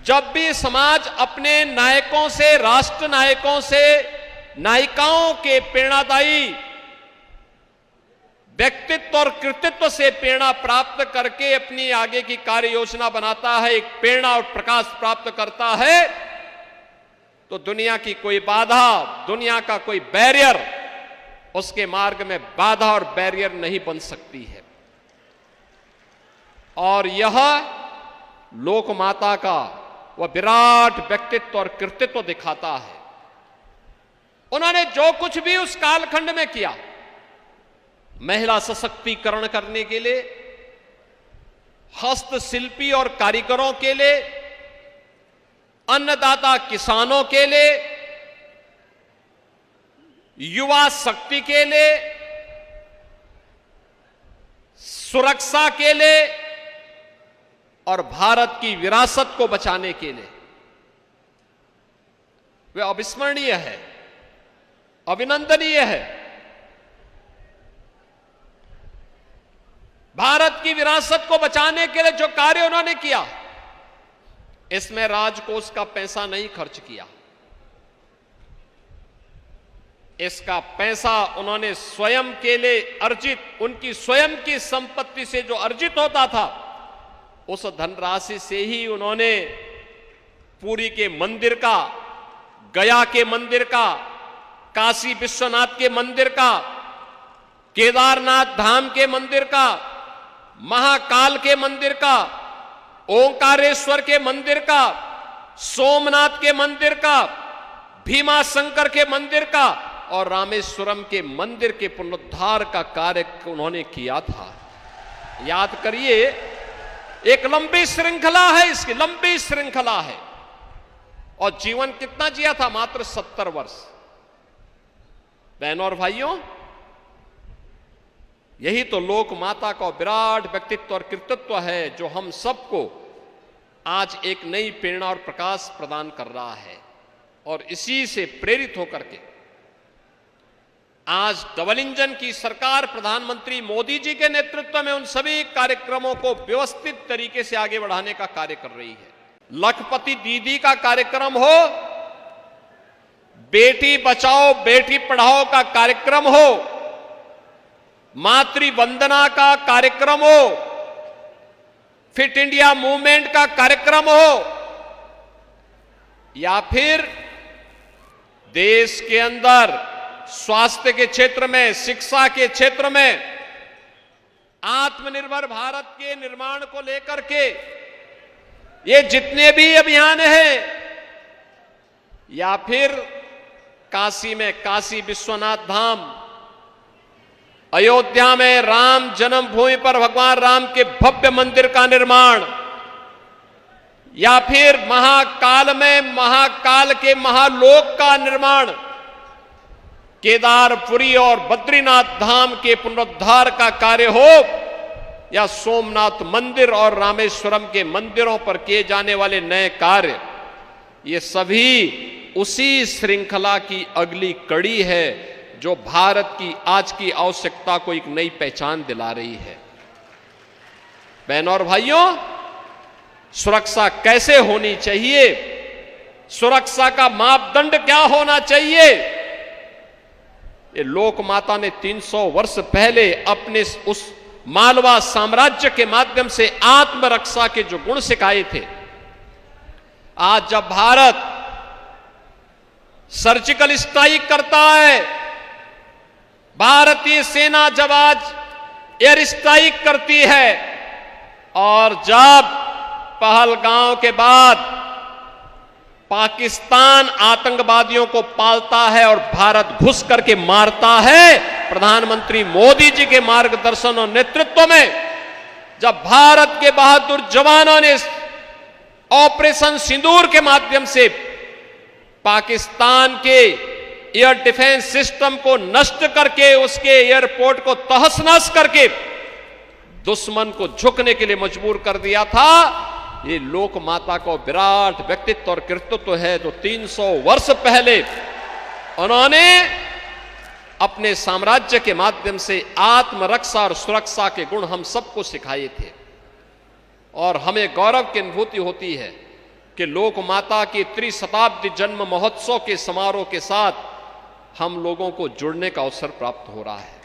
जब भी समाज अपने नायकों से, राष्ट्र नायकों से, नायिकाओं के प्रेरणादायी व्यक्तित्व और कृतित्व से प्रेरणा प्राप्त करके अपनी आगे की कार्य योजना बनाता है, एक प्रेरणा और प्रकाश प्राप्त करता है, तो दुनिया की कोई बाधा, दुनिया का कोई बैरियर उसके मार्ग में बाधा और बैरियर नहीं बन सकती है। और यह लोक माता का वह विराट व्यक्तित्व और कृतित्व दिखाता है। उन्होंने जो कुछ भी उस कालखंड में किया, महिला सशक्तिकरण करने के लिए, हस्तशिल्पी और कारीगरों के लिए, अन्नदाता किसानों के लिए, युवा शक्ति के लिए, सुरक्षा के लिए और भारत की विरासत को बचाने के लिए वे अविस्मरणीय है, अभिनंदनीय है। भारत की विरासत को बचाने के लिए जो कार्य उन्होंने किया, इसमें राजकोष का पैसा नहीं खर्च किया। इसका पैसा उन्होंने स्वयं के लिए अर्जित, उनकी स्वयं की संपत्ति से जो अर्जित होता था, उस धनराशि से ही उन्होंने पुरी के मंदिर का, गया के मंदिर का, काशी विश्वनाथ के मंदिर का, केदारनाथ धाम के मंदिर का, महाकाल के मंदिर का, ओंकारेश्वर के मंदिर का, सोमनाथ के मंदिर का, भीमा शंकर के मंदिर का और रामेश्वरम के मंदिर के पुनरुद्धार का कार्य उन्होंने किया था। याद करिए, एक लंबी श्रृंखला है, इसकी लंबी श्रृंखला है। और जीवन कितना जिया था? मात्र 70 वर्ष। बहनों और भाइयों, यही तो लोक माता का विराट व्यक्तित्व और कृतित्व है जो हम सबको आज एक नई प्रेरणा और प्रकाश प्रदान कर रहा है। और इसी से प्रेरित होकर के आज डबल इंजन की सरकार प्रधानमंत्री मोदी जी के नेतृत्व में उन सभी कार्यक्रमों को व्यवस्थित तरीके से आगे बढ़ाने का कार्य कर रही है। लखपति दीदी का कार्यक्रम हो, बेटी बचाओ बेटी पढ़ाओ का कार्यक्रम हो, मातृ वंदना का कार्यक्रम हो, फिट इंडिया मूवमेंट का कार्यक्रम हो, या फिर देश के अंदर स्वास्थ्य के क्षेत्र में, शिक्षा के क्षेत्र में आत्मनिर्भर भारत के निर्माण को लेकर के ये जितने भी अभियान हैं, या फिर काशी में काशी विश्वनाथ धाम, अयोध्या में राम जन्मभूमि पर भगवान राम के भव्य मंदिर का निर्माण, या फिर महाकाल में महाकाल के महालोक का निर्माण, केदारपुरी और बद्रीनाथ धाम के पुनरुद्धार का कार्य हो, या सोमनाथ मंदिर और रामेश्वरम के मंदिरों पर किए जाने वाले नए कार्य, ये सभी उसी श्रृंखला की अगली कड़ी है जो भारत की आज की आवश्यकता को एक नई पहचान दिला रही है। बहनों और भाइयों, सुरक्षा कैसे होनी चाहिए, सुरक्षा का मापदंड क्या होना चाहिए, ये लोक माता ने 300 वर्ष पहले अपने उस मालवा साम्राज्य के माध्यम से आत्मरक्षा के जो गुण सिखाए थे, आज जब भारत सर्जिकल स्ट्राइक करता है, भारतीय सेना जब आज एयर स्ट्राइक करती है, और जब पहलगांव के बाद पाकिस्तान आतंकवादियों को पालता है और भारत घुस करके मारता है, प्रधानमंत्री मोदी जी के मार्गदर्शन और नेतृत्व में जब भारत के बहादुर जवानों ने ऑपरेशन सिंदूर के माध्यम से पाकिस्तान के एयर डिफेंस सिस्टम को नष्ट करके उसके एयरपोर्ट को तहस नहस करके दुश्मन को झुकने के लिए मजबूर कर दिया था, ये लोक माता को विराट व्यक्तित्व और कृतित्व है जो 300 वर्ष पहले उन्होंने अपने साम्राज्य के माध्यम से आत्मरक्षा और सुरक्षा के गुण हम सबको सिखाए थे। और हमें गौरव की अनुभूति होती है कि लोक माता के त्रिशताब्दी जन्म महोत्सव के समारोह के साथ हम लोगों को जुड़ने का अवसर प्राप्त हो रहा है।